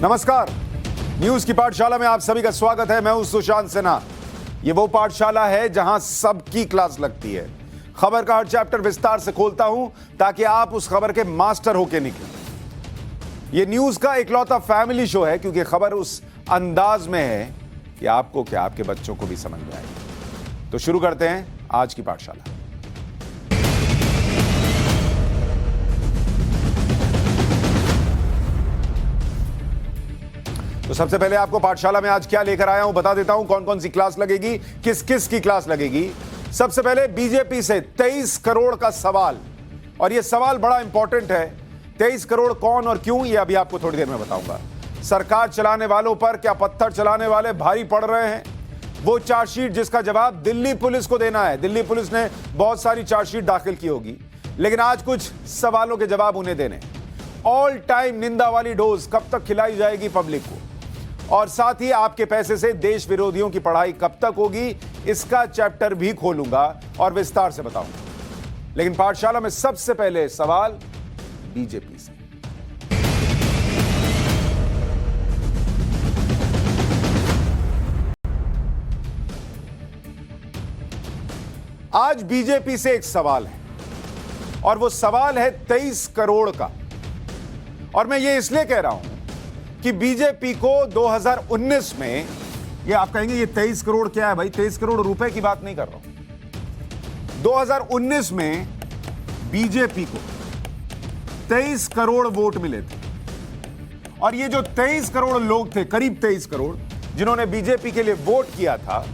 नमस्कार, न्यूज की पाठशाला में आप सभी का स्वागत है। मैं हूं सुशांत सिन्हा। ये वो पाठशाला है जहां सबकी क्लास लगती है। खबर का हर चैप्टर विस्तार से खोलता हूं ताकि आप उस खबर के मास्टर होके निकलें। ये न्यूज का इकलौता फैमिली शो है क्योंकि खबर उस अंदाज में है कि आपको क्या, आपके बच्चों को भी समझ में आएगी। तो शुरू करते हैं आज की पाठशाला। तो सबसे पहले आपको पाठशाला में आज क्या लेकर आया हूं बता देता हूं। कौन कौन सी क्लास लगेगी, किस किस की क्लास लगेगी। सबसे पहले बीजेपी से 23 करोड़ का सवाल, और यह सवाल बड़ा इंपॉर्टेंट है। 23 करोड़ कौन और क्यों, यह अभी आपको थोड़ी देर में बताऊंगा। सरकार चलाने वालों पर क्या पत्थर चलाने वाले भारी पड़ रहे हैं, वो चार्जशीट जिसका जवाब दिल्ली पुलिस को देना है। दिल्ली पुलिस ने बहुत सारी चार्जशीट दाखिल की होगी, लेकिन आज कुछ सवालों के जवाब उन्हें देने। ऑल टाइम निंदा वाली डोज कब तक खिलाई जाएगी पब्लिक को, और साथ ही आपके पैसे से देश विरोधियों की पढ़ाई कब तक होगी, इसका चैप्टर भी खोलूंगा और विस्तार से बताऊंगा। लेकिन पाठशाला में सबसे पहले सवाल बीजेपी से। आज बीजेपी से एक सवाल है, और वो सवाल है 23 करोड़ का। और मैं ये इसलिए कह रहा हूं कि बीजेपी को 2019 में, ये आप कहेंगे ये 23 करोड़ क्या है भाई, 23 करोड़ रुपए की बात नहीं कर रहा हूं। 2019 में बीजेपी को 23 करोड़ वोट मिले थे, और ये जो 23 करोड़ लोग थे, करीब 23 करोड़ जिन्होंने बीजेपी के लिए वोट किया था,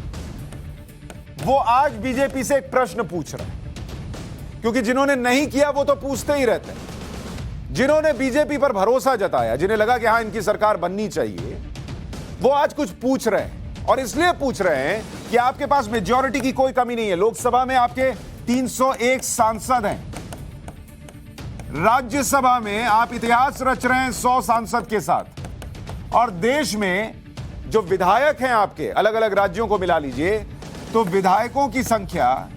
वो आज बीजेपी से एक प्रश्न पूछ रहे हैं। क्योंकि जिन्होंने नहीं किया वो तो पूछते ही रहते हैं। जिन्होंने बीजेपी पर भरोसा जताया, जिन्हें लगा कि हां इनकी सरकार बननी चाहिए, वो आज कुछ पूछ रहे हैं। और इसलिए पूछ रहे हैं कि आपके पास मेजॉरिटी की कोई कमी नहीं है। लोकसभा में आपके 301 सांसद हैं, राज्यसभा में आप इतिहास रच रहे हैं 100 सांसद के साथ, और देश में जो विधायक हैं आपके, अलग अलग राज्यों को मिला लीजिए तो विधायकों की संख्या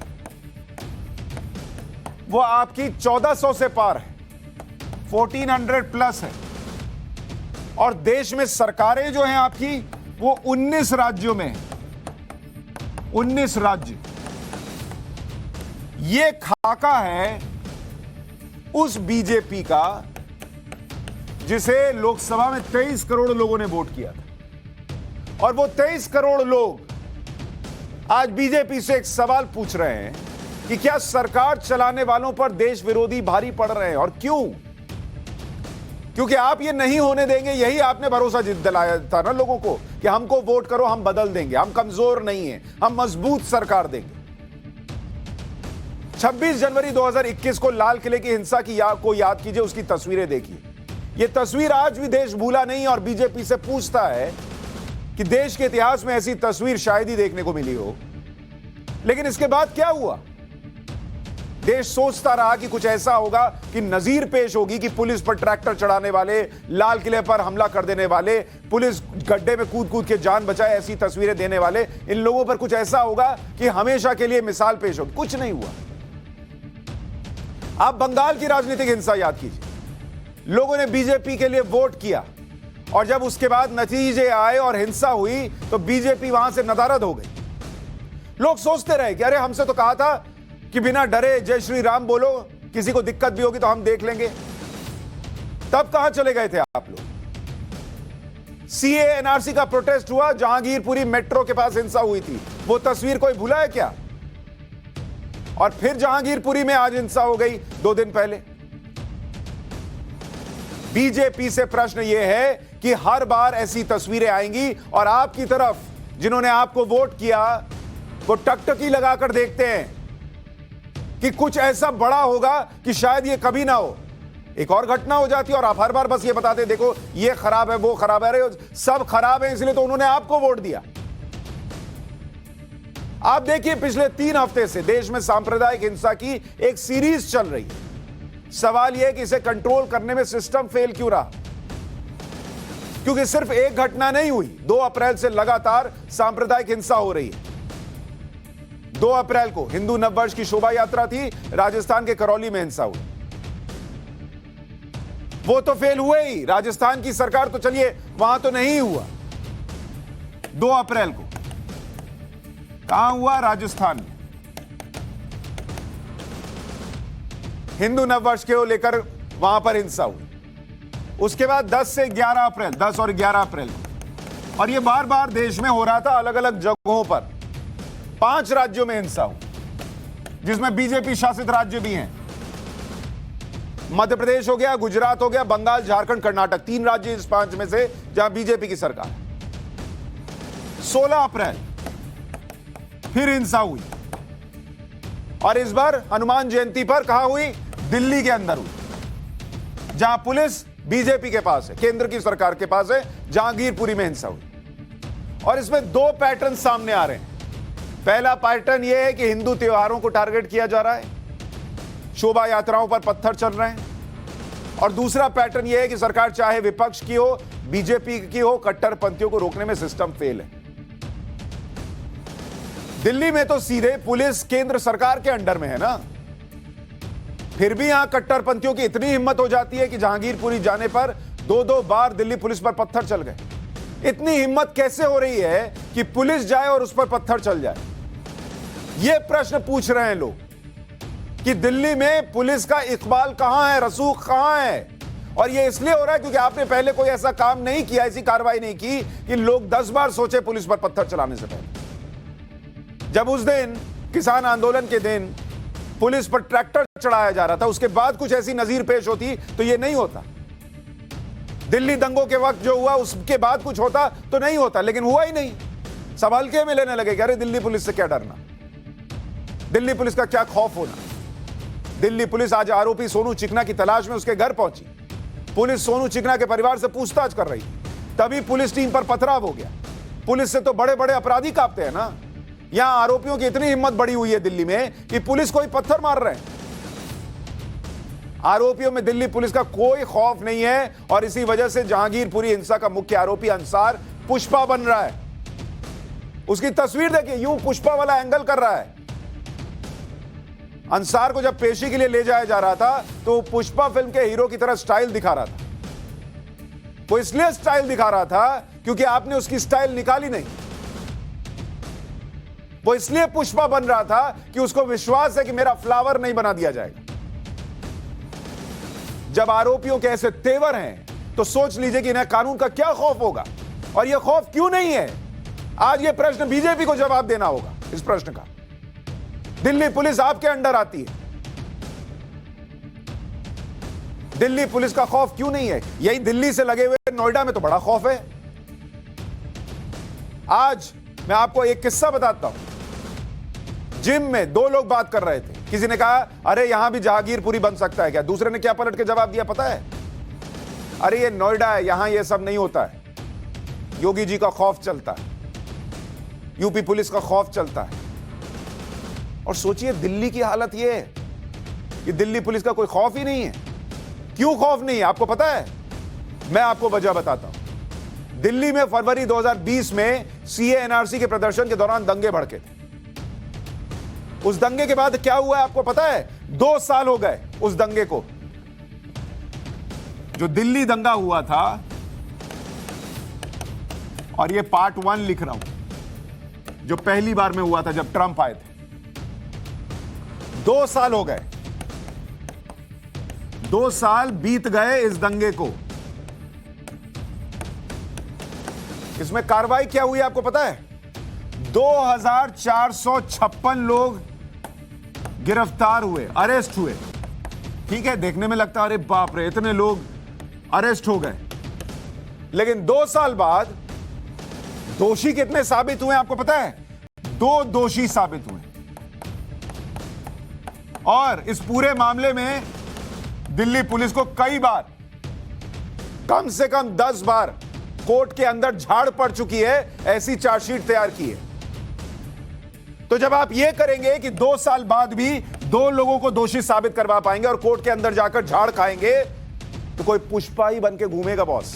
वो आपकी 1400 से पार है, 1400 प्लस है। और देश में सरकारें जो हैं आपकी वो 19 राज्यों में, 19 राज्य। ये खाका है उस बीजेपी का जिसे लोकसभा में 23 करोड़ लोगों ने वोट किया था। और वो 23 करोड़ लोग आज बीजेपी से एक सवाल पूछ रहे हैं कि क्या सरकार चलाने वालों पर देश विरोधी भारी पड़ रहे हैं, और क्यों? क्योंकि आप ये नहीं होने देंगे। यही आपने भरोसा दिलाया था ना लोगों को कि हमको वोट करो, हम बदल देंगे, हम कमजोर नहीं हैं, हम मजबूत सरकार देंगे। 26 जनवरी 2021 को लाल किले की हिंसा को याद कीजिए, उसकी तस्वीरें देखिए। यह तस्वीर आज भी देश भूला नहीं, और बीजेपी से पूछता है कि देश के इतिहास में ऐसी तस्वीर शायद ही देखने को मिली हो। लेकिन इसके बाद क्या हुआ? देश सोचता रहा कि कुछ ऐसा होगा कि नजीर पेश होगी कि पुलिस पर ट्रैक्टर चढ़ाने वाले, लाल किले पर हमला कर देने वाले, पुलिस गड्ढे में कूद कूद के जान बचाए ऐसी तस्वीरें देने वाले इन लोगों पर कुछ ऐसा होगा कि हमेशा के लिए मिसाल पेश होगी। कुछ नहीं हुआ। आप बंगाल की राजनीतिक हिंसा याद कीजिए। लोगों ने बीजेपी के लिए वोट किया, और जब उसके बाद नतीजे आए और हिंसा हुई तो बीजेपी वहां से नदारद हो गई। लोग सोचते रहे कि अरे हमसे तो कहा था कि बिना डरे जय श्री राम बोलो, किसी को दिक्कत भी होगी तो हम देख लेंगे। तब कहां चले गए थे आप लोग? सीए एनआरसी का प्रोटेस्ट हुआ, जहांगीरपुरी मेट्रो के पास हिंसा हुई थी, वो तस्वीर कोई भूला है क्या? और फिर जहांगीरपुरी में आज हिंसा हो गई 2 दिन पहले। बीजेपी से प्रश्न यह है कि हर बार ऐसी तस्वीरें आएंगी, और आपकी तरफ जिन्होंने आपको वोट किया वो टकटकी लगाकर देखते हैं कि कुछ ऐसा बड़ा होगा कि शायद ये कभी ना हो। एक और घटना हो जाती है और आप हर बार बस ये बताते देखो ये खराब है, वो खराब है। अरे सब खराब है, इसलिए तो उन्होंने आपको वोट दिया। आप देखिए पिछले 3 हफ्ते से देश में सांप्रदायिक हिंसा की एक सीरीज चल रही है। सवाल यह है कि इसे कंट्रोल करने में सिस्टम फेल क्यों रहा? क्योंकि सिर्फ एक घटना नहीं हुई, 2 अप्रैल से लगातार सांप्रदायिक हिंसा हो रही है। 2 अप्रैल को हिंदू नववर्ष की शोभा यात्रा थी, राजस्थान के करौली में हिंसा हुई। वो तो फेल हुए ही। राजस्थान की सरकार तो चलिए वहां तो नहीं हुआ। 2 अप्रैल को कहां हुआ? राजस्थान में। हिंदू नववर्ष को लेकर वहां पर हिंसा हुई। उसके बाद 10 से 11 अप्रैल, 10 और 11 अप्रैल को, और ये बार बार देश में हो रहा था, अलग अलग जगहों पर। 5 राज्यों में हिंसा हुई, जिसमें बीजेपी शासित राज्य भी हैं। मध्य प्रदेश हो गया, गुजरात हो गया, बंगाल, झारखंड, कर्नाटक, 3 राज्य इस 5 में से जहां बीजेपी की सरकार है। 16 अप्रैल फिर हिंसा हुई, और इस बार हनुमान जयंती पर कहां हुई? दिल्ली के अंदर हुई, जहां पुलिस बीजेपी के पास है, केंद्र की सरकार के पास है। जहांगीरपुरी में हिंसा हुई, और इसमें 2 पैटर्न सामने आ रहे हैं। पहला पैटर्न यह है कि हिंदू त्योहारों को टारगेट किया जा रहा है, शोभा यात्राओं पर पत्थर चल रहे हैं। और दूसरा पैटर्न यह है कि सरकार चाहे विपक्ष की हो, बीजेपी की हो, कट्टरपंथियों को रोकने में सिस्टम फेल है। दिल्ली में तो सीधे पुलिस केंद्र सरकार के अंडर में है ना, फिर भी यहां कट्टरपंथियों की इतनी हिम्मत हो जाती है कि जहांगीरपुरी जाने पर 2-2 बार दिल्ली पुलिस पर पत्थर चल गए। इतनी हिम्मत कैसे हो रही है कि पुलिस जाए और उस पर पत्थर चल जाए? यह प्रश्न पूछ रहे हैं लोग कि दिल्ली में पुलिस का इकबाल कहां है, रसूख कहां है? और यह इसलिए हो रहा है क्योंकि आपने पहले कोई ऐसा काम नहीं किया, ऐसी कार्रवाई नहीं की कि लोग 10 बार सोचे पुलिस पर पत्थर चलाने से पहले। जब उस दिन किसान आंदोलन के दिन पुलिस पर ट्रैक्टर चढ़ाया जा रहा था, उसके बाद कुछ ऐसी नजीर पेश होती तो यह नहीं होता। दिल्ली दंगों के वक्त जो हुआ उसके बाद कुछ होता तो नहीं होता, लेकिन हुआ ही नहीं। सब हल्के में लेने लगे, अरे दिल्ली पुलिस से क्या डरना, दिल्ली पुलिस का क्या खौफ होना। दिल्ली पुलिस आज आरोपी सोनू चिकना की तलाश में उसके घर पहुंची। पुलिस सोनू चिकना के परिवार से पूछताछ कर रही थी, तभी पुलिस टीम पर पथराव हो गया। पुलिस से तो बड़े बड़े अपराधी कांपते हैं ना। यहां आरोपियों की इतनी हिम्मत बढ़ी हुई है दिल्ली में कि पुलिस को ही पत्थर मार रहे हैं। आरोपियों में दिल्ली पुलिस का कोई खौफ नहीं है, और इसी वजह से जहांगीरपुरी हिंसा का मुख्य आरोपी अंसार पुष्पा बन रहा है। उसकी तस्वीर देखिए, यूं पुष्पा वाला एंगल कर रहा है। अंसार को जब पेशी के लिए ले जाया जा रहा था तो पुष्पा फिल्म के हीरो की तरह स्टाइल दिखा रहा था। वो इसलिए स्टाइल दिखा रहा था क्योंकि आपने उसकी स्टाइल निकाली नहीं। वो इसलिए पुष्पा बन रहा था कि उसको विश्वास है कि मेरा फ्लावर नहीं बना दिया जाएगा। जब आरोपियों के ऐसे तेवर हैं तो सोच लीजिए कि इन्हें कानून का क्या खौफ होगा, और यह खौफ क्यों नहीं है। आज यह प्रश्न बीजेपी को जवाब देना होगा इस प्रश्न का। दिल्ली पुलिस आपके अंडर आती है, दिल्ली पुलिस का खौफ क्यों नहीं है? यही दिल्ली से लगे हुए नोएडा में तो बड़ा खौफ है। आज मैं आपको एक किस्सा बताता हूं। जिम में 2 लोग बात कर रहे थे। किसी ने कहा अरे यहां भी जहांगीरपुरी बन सकता है क्या? दूसरे ने क्या पलट के जवाब दिया पता है? अरे ये नोएडा है, यहां ये सब नहीं होता है। योगी जी का खौफ चलता है, यूपी पुलिस का खौफ चलता है। और सोचिए दिल्ली की हालत ये है कि दिल्ली पुलिस का कोई खौफ ही नहीं है। क्यों खौफ नहीं है आपको पता है? मैं आपको वजह बताता हूं। दिल्ली में फरवरी 2020 में सीए एनआरसी के प्रदर्शन के दौरान दंगे भड़के थे। उस दंगे के बाद क्या हुआ है आपको पता है? 2 साल हो गए उस दंगे को। जो दिल्ली दंगा हुआ था, और ये पार्ट 1 लिख रहा हूं, जो पहली बार में हुआ था जब ट्रंप आए थे। 2 साल हो गए, 2 साल बीत गए इस दंगे को। इसमें कार्रवाई क्या हुई आपको पता है? 2456 लोग गिरफ्तार हुए, अरेस्ट हुए। ठीक है, देखने में लगता है अरे बाप रे इतने लोग अरेस्ट हो गए, लेकिन 2 साल बाद दोषी कितने साबित हुए आपको पता है? 2 दोषी साबित हुए। और इस पूरे मामले में दिल्ली पुलिस को कई बार, कम से कम 10 बार कोर्ट के अंदर झाड़ पड़ चुकी है, ऐसी चार्जशीट तैयार की है। तो जब आप यह करेंगे कि 2 साल बाद भी 2 लोगों को दोषी साबित करवा पाएंगे और कोर्ट के अंदर जाकर झाड़ खाएंगे, तो कोई पुष्पा ही बन के घूमेगा बॉस।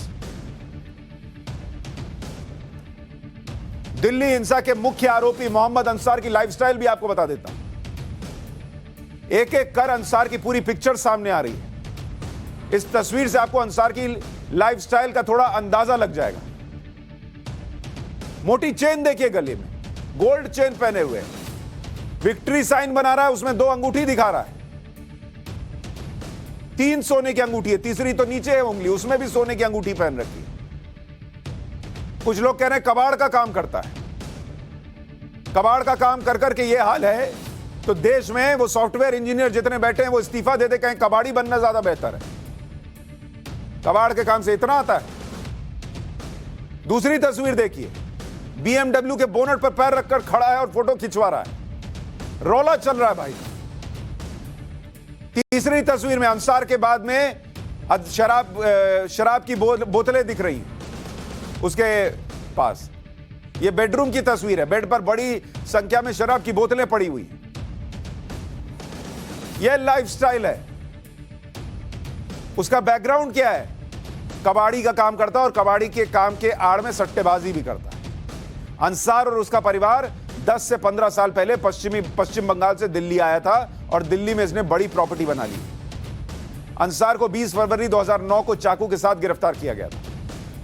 दिल्ली हिंसा के मुख्य आरोपी मोहम्मद अंसार की लाइफस्टाइल भी आपको बता देता हूं। एक एक कर अंसार की पूरी पिक्चर सामने आ रही है। इस तस्वीर से आपको अंसार की लाइफस्टाइल का थोड़ा अंदाजा लग जाएगा। मोटी चेन देखिए गले में, गोल्ड चेन पहने हुए, विक्ट्री साइन बना रहा है, उसमें 2 अंगूठी दिखा रहा है, 3 सोने की अंगूठी है, तीसरी तो नीचे है उंगली, उसमें भी सोने की अंगूठी पहन रखी है। कुछ लोग कह रहे हैं कबाड़ का काम करता है। कबाड़ का काम कर करके ये हाल है तो देश में वो सॉफ्टवेयर इंजीनियर जितने बैठे हैं वो इस्तीफा दे दे, कहीं कबाड़ी बनना ज्यादा बेहतर है। कबाड़ के काम से इतना आता है। दूसरी तस्वीर देखिए, BMW के बोनट पर पैर रखकर खड़ा है और फोटो खिंचवा रहा है, रौला चल रहा है भाई। तीसरी तस्वीर में अंसार के बाद में शराब की बोतलें दिख रही उसके पास। यह बेडरूम की तस्वीर है, बेड पर बड़ी संख्या में शराब की बोतलें पड़ी हुई। यह लाइफस्टाइल है। उसका बैकग्राउंड क्या है? कबाड़ी का काम करता है और कबाड़ी के काम के आड़ में सट्टेबाजी भी करता है। अंसार और उसका परिवार 10 से 15 साल पहले पश्चिम बंगाल से दिल्ली आया था और दिल्ली में इसने बड़ी प्रॉपर्टी बना ली। अंसार को 20 फरवरी 2009 को चाकू के साथ गिरफ्तार किया गया था।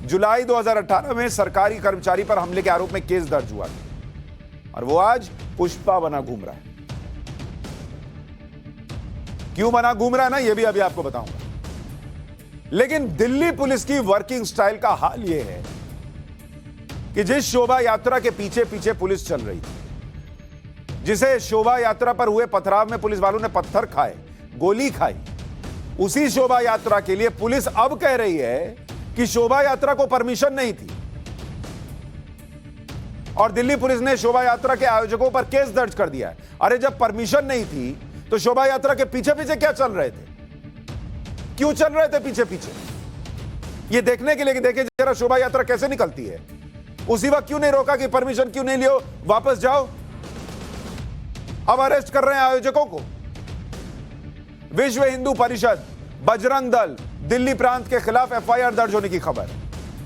जुलाई 2018 में सरकारी कर्मचारी पर हमले के आरोप में केस दर्ज हुआ था और वो आज पुष्पा बना घूम रहा है। क्यों बना घूम रहा है ना, ये भी अभी आपको बताऊंगा। लेकिन दिल्ली पुलिस की वर्किंग स्टाइल का हाल यह है कि जिस शोभा यात्रा के पीछे पीछे पुलिस चल रही थी, जिसे शोभा यात्रा पर हुए पथराव में पुलिस वालों ने पत्थर खाए, गोली खाई, उसी शोभा यात्रा के लिए पुलिस अब कह रही है कि शोभा यात्रा को परमिशन नहीं थी और दिल्ली पुलिस ने शोभा यात्रा के आयोजकों पर केस दर्ज कर दिया है। अरे जब परमिशन नहीं थी तो शोभा यात्रा के पीछे पीछे क्या चल रहे थे? क्यों चल रहे थे पीछे पीछे? ये देखने के लिए कि देखिए जरा शोभा यात्रा कैसे निकलती है। उसी वक्त क्यों नहीं रोका कि परमिशन क्यों नहीं लियो, वापस जाओ। अब अरेस्ट कर रहे हैं आयोजकों को। विश्व हिंदू परिषद, बजरंग दल, दिल्ली प्रांत के खिलाफ एफआईआर दर्ज होने की खबर।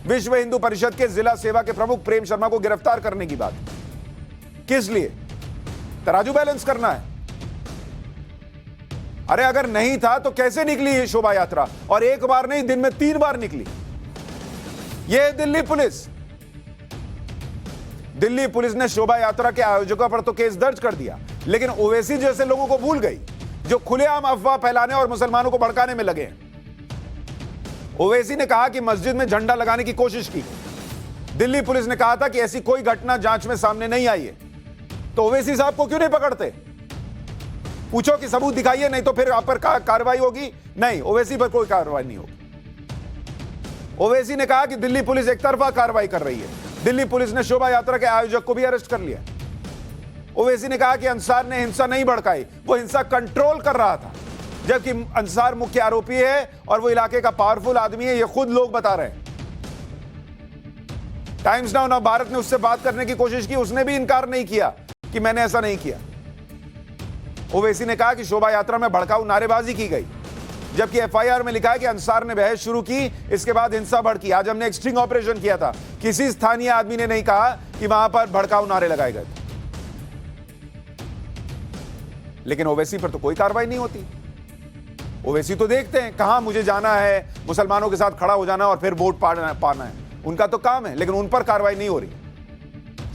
विश्व हिंदू परिषद के जिला सेवा के प्रमुख प्रेम शर्मा को गिरफ्तार करने की बात। किस लिए? तराजू बैलेंस करना है। अरे अगर नहीं था तो कैसे निकली ये शोभा यात्रा? और एक बार नहीं, दिन में 3 बार निकली। ये दिल्ली पुलिस। दिल्ली पुलिस ने शोभा यात्रा के आयोजकों पर तो केस दर्ज कर दिया, लेकिन ओवैसी जैसे लोगों को भूल गई जो खुलेआम अफवाह फैलाने और मुसलमानों को भड़काने में लगे। ओवैसी ने कहा कि मस्जिद में झंडा लगाने की कोशिश की। दिल्ली पुलिस ने कहा था कि ऐसी कोई घटना जांच में सामने नहीं आई है। तो ओवैसी साहब को क्यों नहीं पकड़ते? पूछो कि सबूत दिखाइए, नहीं तो फिर आप पर कार्रवाई होगी। नहीं, ओवैसी पर कोई कार्रवाई नहीं होगी। ओवैसी ने कहा कि दिल्ली पुलिस एक तरफा कार्रवाई कर रही है। दिल्ली पुलिस ने शोभा यात्रा के आयोजक को भी अरेस्ट कर लिया। ओवैसी ने कहा कि अंसार ने हिंसा नहीं भड़काई, वो हिंसा कंट्रोल कर रहा था, जबकि अंसार मुख्य आरोपी है और वो इलाके का पावरफुल आदमी है, ये खुद लोग बता रहे हैं। टाइम्स नाउ नव भारत ने उससे बात करने की कोशिश की, उसने भी इनकार नहीं किया कि मैंने ऐसा नहीं किया। ओवैसी ने कहा कि शोभा यात्रा में भड़काऊ नारेबाजी की गई, जबकि एफआईआर में लिखा है कि अंसार ने बहस शुरू की, इसके बाद हिंसा भड़की। आज हमने एक स्टिंग ऑपरेशन किया था, किसी स्थानीय आदमी ने नहीं कहा कि वहां पर भड़काऊ नारे लगाए गए थे। लेकिन ओवैसी पर तो कोई कार्रवाई नहीं होती। ओवैसी तो देखते हैं कहां मुझे जाना है, मुसलमानों के साथ खड़ा हो जाना और फिर वोट पाना है, उनका तो काम है, लेकिन उन पर कार्रवाई नहीं हो रही।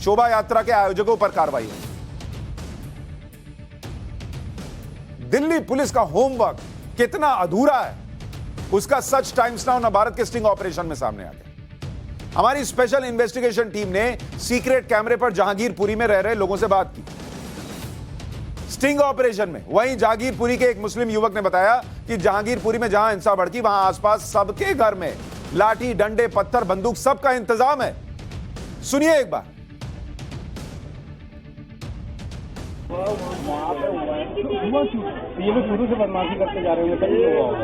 शोभा यात्रा के आयोजकों पर कार्रवाई हो। दिल्ली पुलिस का होमवर्क कितना अधूरा है, उसका सच टाइम्स नाउ भारत के स्टिंग ऑपरेशन में सामने आ गया। हमारी स्पेशल इन्वेस्टिगेशन टीम ने सीक्रेट कैमरे पर जहांगीरपुरी में रह रहे लोगों से बात की। स्टिंग ऑपरेशन में वहीं जहांगीरपुरी के एक मुस्लिम युवक ने बताया कि जहांगीरपुरी में जहां हिंसा भड़की, वहां आसपास सबके घर में लाठी, डंडे, पत्थर, बंदूक सबका इंतजाम है। सुनिए एक बार। ये लोग शुरू से बदमाशी करते जा रहे होंगे, तभी हुआ होगा।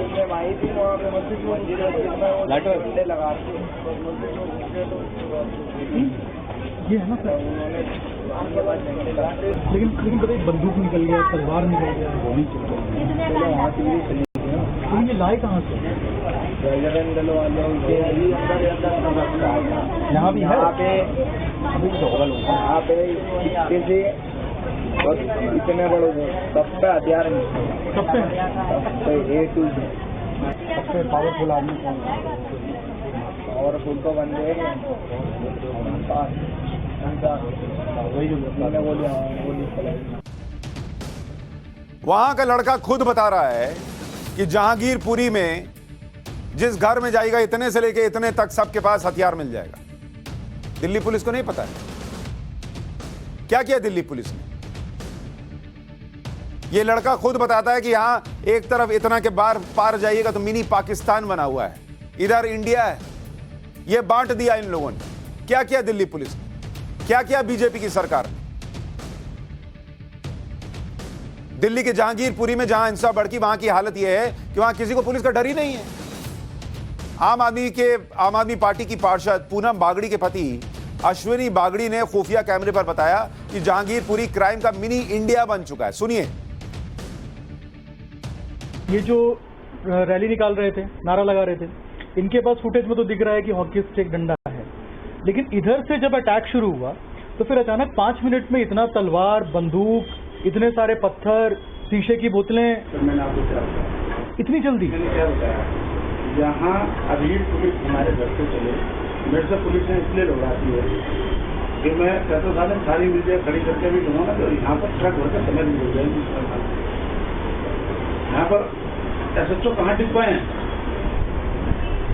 ये है ना सर, लेकिन पता बंदूक निकल गया, तलवार निकल गया, गोली चल तो ये लाए कहाँ से? यहाँ भी है, अभी यहाँ पे और इतने बड़े सब पे हथियार, सब पे A to Z। सबसे पावरफुल आदमी कौन है? पावरफुल तो बंदे हैं वही जो मैंने बोलिया वो नहीं चला। वहां का लड़का खुद बता रहा है कि जहांगीरपुरी में जिस घर में जाएगा इतने से लेके इतने तक सबके पास हथियार मिल जाएगा। दिल्ली पुलिस को नहीं पता है क्या किया दिल्ली पुलिस ने। यह लड़का खुद बताता है कि यहां एक तरफ इतना के बार पार जाइएगा तो मिनी पाकिस्तान बना हुआ है, इधर इंडिया है। यह बांट दिया इन लोगों ने। क्या किया दिल्ली पुलिस ने, क्या किया बीजेपी की सरकार ने। दिल्ली के जहांगीरपुरी में जहां हिंसा भड़की वहां की हालत यह है कि वहां किसी को पुलिस का डर ही नहीं है। आम आदमी पार्टी की पार्षद पूनम बागड़ी के पति अश्विनी बागड़ी ने खुफिया कैमरे पर बताया कि जहांगीरपुरी क्राइम का मिनी इंडिया बन चुका है। सुनिए। ये जो रैली निकाल रहे थे, नारा लगा रहे थे, इनके पास फुटेज में तो दिख रहा है कि हॉकी स्टिक डंडा है, लेकिन इधर से जब अटैक शुरू हुआ तो फिर अचानक 5 मिनट में इतना तलवार, बंदूक, इतने सारे पत्थर, शीशे की बोतलें, तो मैंने आपको क्या बताया, इतनी जल्दी। मैंने क्या बताया, यहाँ अभी पुलिस हमारे घर से चले, मेरे से पुलिस ने इसलिए लौटाती है कि मैं कहता था सारी मीडिया खड़ी करके भी दूंगा तो यहाँ पर ट्रक भरकर समय नहीं मिल जाएगी। यहाँ पर SHO कहाँ टिप्पा है,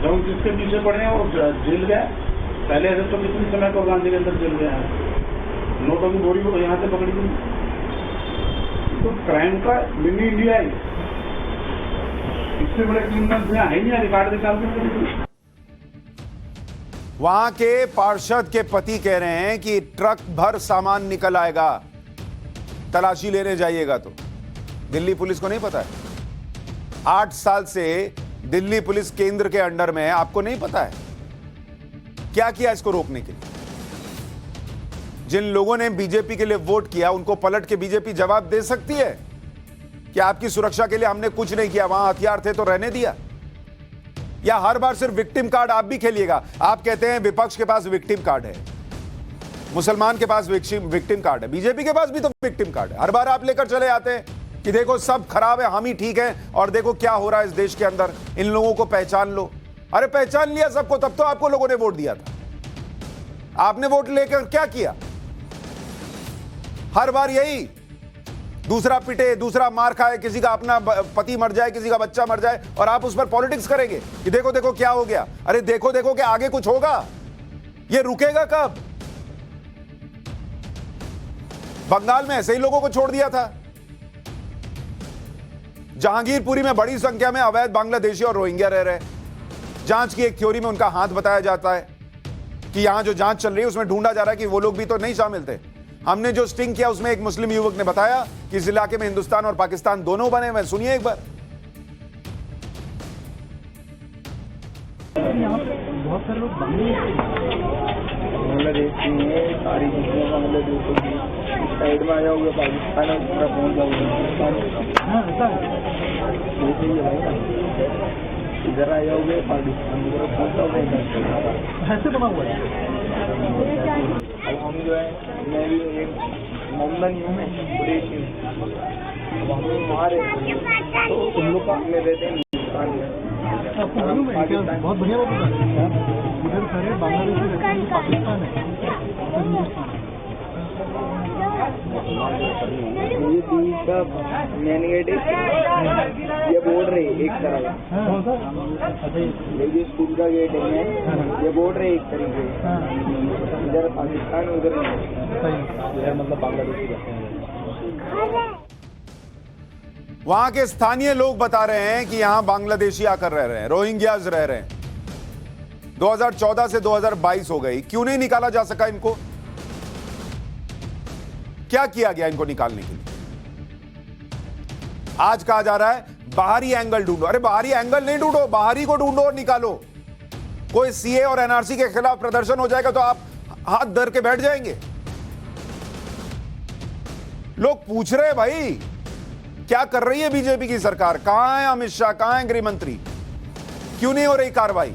जब जिसके पीछे पड़े हैं वो जेल गया। पहले SHO कितने समय को गांधी के अंदर जेल गया है, नोटों की बोरी को यहाँ से पकड़ी गई। तो क्राइम का मिनी इंडिया है, इससे बड़े क्रिमिनल्स यहाँ है नहीं, रिकॉर्ड निकाल के। वहां के पार्षद के पति कह रहे हैं कि ट्रक भर सामान निकल आएगा तलाशी लेने जाइएगा तो। दिल्ली पुलिस को नहीं पता है। 8 साल से दिल्ली पुलिस केंद्र के अंडर में है, आपको नहीं पता है क्या किया इसको रोकने के लिए। जिन लोगों ने बीजेपी के लिए वोट किया उनको पलट के बीजेपी जवाब दे सकती है कि आपकी सुरक्षा के लिए हमने कुछ नहीं किया, वहां हथियार थे तो रहने दिया। या हर बार सिर्फ विक्टिम कार्ड आप भी खेलिएगा। आप कहते हैं विपक्ष के पास विक्टिम कार्ड है, मुसलमान के पास विक्टिम कार्ड है, बीजेपी के पास भी तो विक्टिम कार्ड है। हर बार आप लेकर चले आते हैं कि देखो सब खराब है, हम ही ठीक है, और देखो क्या हो रहा है इस देश के अंदर, इन लोगों को पहचान लो। अरे पहचान लिया सबको, तब तो आपको लोगों ने वोट दिया था। आपने वोट लेकर क्या किया? हर बार यही, दूसरा पिटे, दूसरा मार खाए, किसी का अपना पति मर जाए, किसी का बच्चा मर जाए, और आप उस पर पॉलिटिक्स करेंगे कि देखो देखो क्या हो गया। अरे देखो देखो कि आगे कुछ होगा, ये रुकेगा कब? बंगाल में ऐसे ही लोगों को छोड़ दिया था। जहांगीरपुरी में बड़ी संख्या में अवैध बांग्लादेशी और रोहिंग्या रह रहे। जांच की एक थ्योरी में उनका हाथ बताया जाता है कि यहां जो जांच चल रही है उसमें ढूंढा जा रहा है कि वो लोग भी तो नहीं शामिल थे। हमने जो स्टिंग किया उसमें एक मुस्लिम युवक ने बताया कि इस इलाके में हिंदुस्तान और पाकिस्तान दोनों बने हुए। सुनिए एक बार। यहाँ पे बहुत सारे लोग बांग्लादेश में सारी चीजें बांग्लादेश की साइड में आ जाओगे पाकिस्तान और पूरा पहुंच जाओगे। हाँ ऐसा है, इधर आ जाओगे पाकिस्तान की तरफ पहुंच जाओगे। ऐसे बना हुआ है। अब हम जो है, मैं भी एक मोमडन हूँ, मैं कुरैशी हूँ। अब हम वहाँ रहते हैं तो उन लोग का में रहते हैं हिंदुस्तान में। आपको मालूम है क्या? बहुत बढ़िया बात बता रहे हैं। इधर सारे बांग्लादेशी रहते हैं, पाकिस्तान है, हिंदुस्तान है। ये बीच का मेन गेट है, ये बोर्ड रही एक तरह का। ये स्कूल का गेट है, ये बोर्ड रही एक तरीके से। इधर पाकिस्तान, उधर मतलब बांग्लादेशी रहते हैं। वहां के स्थानीय लोग बता रहे हैं कि यहां बांग्लादेशी आकर रह रहे हैं, रोहिंग्याज रह रहे हैं। 2014 से 2022 हो गई, क्यों नहीं निकाला जा सका इनको? क्या किया गया इनको निकालने के लिए? आज कहा जा रहा है बाहरी एंगल ढूंढो। अरे बाहरी एंगल नहीं ढूंढो, बाहरी को ढूंढो और निकालो। कोई सीए और एनआरसी के खिलाफ प्रदर्शन हो जाएगा तो आप हाथ धर के बैठ जाएंगे। लोग पूछ रहे हैं भाई क्या कर रही है बीजेपी की सरकार, कहां है अमित शाह, कहां है गृह मंत्री, क्यों नहीं हो रही कार्रवाई?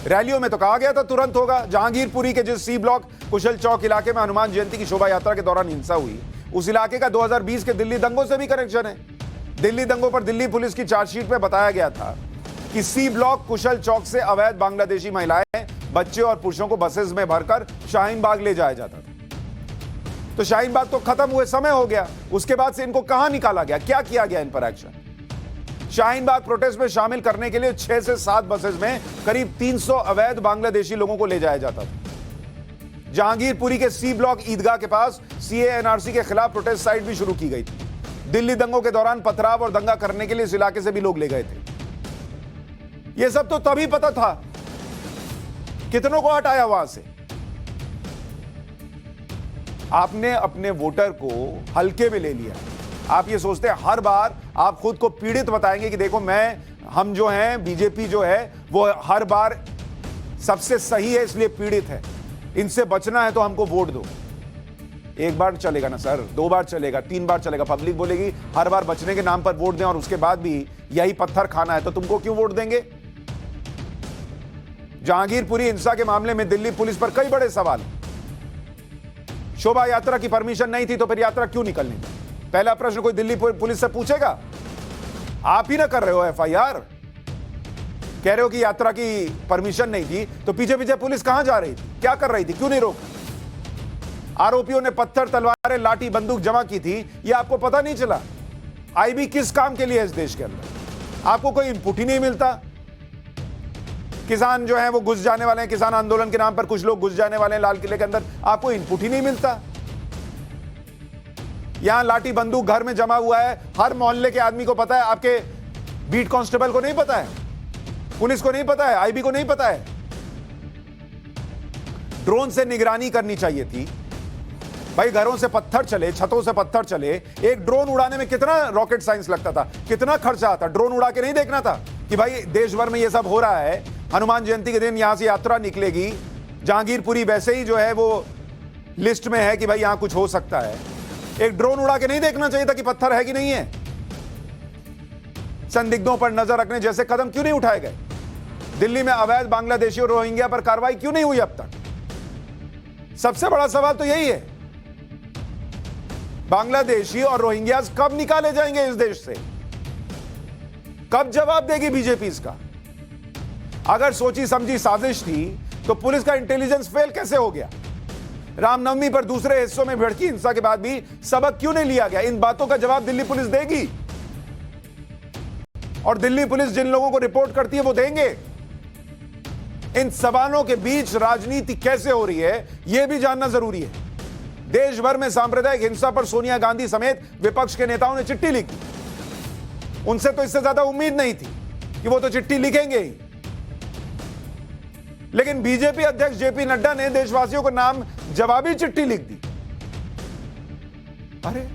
रैलियों में तो कहा गया था तुरंत होगा। जहांगीरपुरी के जिस सी ब्लॉक कुशल चौक इलाके में हनुमान जयंती की शोभा यात्रा के दौरान हिंसा हुई, उस इलाके का 2020 के दिल्ली दंगों से भी कनेक्शन है। दिल्ली दंगों पर दिल्ली पुलिस की चार्जशीट में बताया गया था कि सी ब्लॉक कुशल चौक से अवैध बांग्लादेशी महिलाएं, बच्चे और पुरुषों को बसेस में भरकर शाहीन बाग ले जाया जाता था। तो शाहीन बाग तो खत्म हुए समय हो गया, उसके बाद से इनको कहां निकाला गया, क्या किया गया इन पर एक्शन? शाहीन बाग प्रोटेस्ट में शामिल करने के लिए 6 से 7 बसेस में करीब 300 अवैध बांग्लादेशी लोगों को ले जाया जाता था। जहांगीरपुरी के सी ब्लॉक ईदगाह के पास सीए एनआरसी के खिलाफ प्रोटेस्ट साइट भी शुरू की गई थी। दिल्ली दंगों के दौरान पथराव और दंगा करने के लिए इस इलाके से भी लोग ले गए थे। यह सब तो तभी पता था, कितनों को हटाया वहां से? आपने अपने वोटर को हल्के में ले लिया। आप ये सोचते हैं हर बार आप खुद को पीड़ित बताएंगे कि देखो हम जो हैं, बीजेपी जो है वो हर बार सबसे सही है इसलिए पीड़ित है, इनसे बचना है तो हमको वोट दो। एक बार चलेगा ना सर, 2 बार चलेगा, 3 बार चलेगा। पब्लिक बोलेगी हर बार बचने के नाम पर वोट दें और उसके बाद भी यही पत्थर खाना है तो तुमको क्यों वोट देंगे? जहांगीरपुरी हिंसा के मामले में दिल्ली पुलिस पर कई बड़े सवाल। शोभा यात्रा की परमिशन नहीं थी तो फिर यात्रा क्यों निकलनी थी? पहला प्रश्न कोई दिल्ली पुलिस से पूछेगा? आप ही ना कर रहे हो एफआईआर, कह रहे हो कि यात्रा की परमिशन नहीं थी, तो पीछे पीछे पुलिस कहां जा रही थी, क्या कर रही थी, क्यों नहीं रोका? आरोपियों ने पत्थर, तलवारें, लाठी, बंदूक जमा की थी, यह आपको पता नहीं चला? आईबी किस काम के लिए है इस देश के अंदर? आपको कोई इनपुट ही नहीं मिलता। किसान जो है वो घुस जाने वाले हैं, किसान आंदोलन के नाम पर कुछ लोग घुस जाने वाले हैं लाल किले के अंदर, आपको इनपुट ही नहीं मिलता। यहां लाठी बंदूक घर में जमा हुआ है, हर मोहल्ले के आदमी को पता है, आपके बीट कांस्टेबल को नहीं पता है, पुलिस को नहीं पता है, आईबी को नहीं पता है। ड्रोन से निगरानी करनी चाहिए थी भाई। घरों से पत्थर चले, छतों से पत्थर चले, एक ड्रोन उड़ाने में कितना रॉकेट साइंस लगता था, कितना खर्चा आता? ड्रोन उड़ा के नहीं देखना था कि भाई देश भर में ये सब हो रहा है, हनुमान जयंती के दिन यहां से यात्रा निकलेगी, जहांगीरपुरी वैसे ही जो है वो लिस्ट में है कि भाई यहां कुछ हो सकता है। एक ड्रोन उड़ा के नहीं देखना चाहिए था कि पत्थर है कि नहीं है? संदिग्धों पर नजर रखने जैसे कदम क्यों नहीं उठाए गए? दिल्ली में अवैध बांग्लादेशी और रोहिंग्या पर कार्रवाई क्यों नहीं हुई अब तक? सबसे बड़ा सवाल तो यही है। बांग्लादेशी और रोहिंग्यास कब निकाले जाएंगे इस देश से? कब जवाब देगी बीजेपी इसका? अगर सोची समझी साजिश थी तो पुलिस का इंटेलिजेंस फेल कैसे हो गया? रामनवमी पर दूसरे हिस्सों में भड़की हिंसा के बाद भी सबक क्यों नहीं लिया गया? इन बातों का जवाब दिल्ली पुलिस देगी, और दिल्ली पुलिस जिन लोगों को रिपोर्ट करती है वो देंगे। इन सवालों के बीच राजनीति कैसे हो रही है यह भी जानना जरूरी है। देश भर में सांप्रदायिक हिंसा पर सोनिया गांधी समेत विपक्ष के नेताओं ने चिट्ठी लिखी। उनसे तो इससे ज्यादा उम्मीद नहीं थी कि वो तो चिट्ठी लिखेंगे ही, लेकिन बीजेपी अध्यक्ष जेपी नड्डा ने देशवासियों को नाम जवाबी चिट्ठी लिख दी। अरे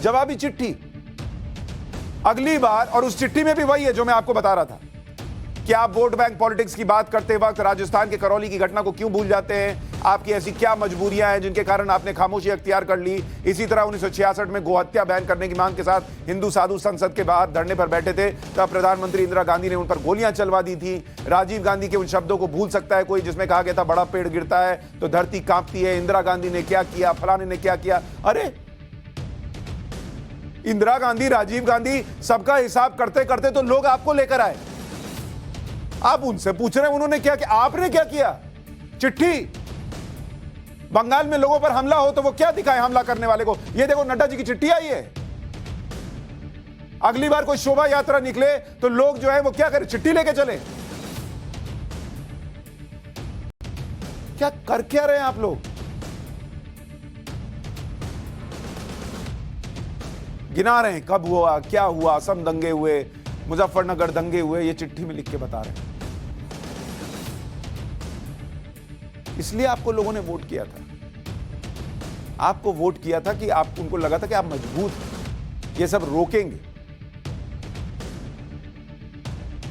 जवाबी चिट्ठी अगली बार, और उस चिट्ठी में भी वही है जो मैं आपको बता रहा था कि आप वोट बैंक पॉलिटिक्स की बात करते वक्त राजस्थान के करौली की घटना को क्यों भूल जाते हैं? आपकी ऐसी क्या मजबूरियां हैं जिनके कारण आपने खामोशी अख्तियार कर ली? इसी तरह 1966 में गोहत्या बैन करने की मांग के साथ हिंदू साधु संसद के बाहर धरने पर बैठे थे, तब प्रधानमंत्री इंदिरा गांधी ने उन पर गोलियां चलवा दी थी। राजीव गांधी के उन शब्दों को भूल सकता है कोई जिसमें कहा गया था बड़ा पेड़ गिरता है तो धरती कांपती है, इंदिरा गांधी ने क्या किया, फलाने ने क्या किया? अरे इंदिरा गांधी, राजीव गांधी, सबका हिसाब करते करते तो लोग आपको लेकर आए। आप उनसे पूछ रहे हैं उन्होंने क्या किया, आपने क्या किया? चिट्ठी। बंगाल में लोगों पर हमला हो तो वो क्या दिखाए हमला करने वाले को? ये देखो नड्डा जी की चिट्ठी आई है। अगली बार कोई शोभा यात्रा निकले तो लोग जो है वो क्या करें? चिट्ठी लेके चले। क्या रहे हैं आप लोग? गिना रहे हैं कब हुआ, क्या हुआ, असम दंगे हुए, मुजफ्फरनगर दंगे हुए, ये चिट्ठी में लिख के बता रहे हैं। इसलिए आपको लोगों ने वोट किया था। आपको वोट किया था कि उनको लगा था कि आप मजबूत हैं, ये सब रोकेंगे।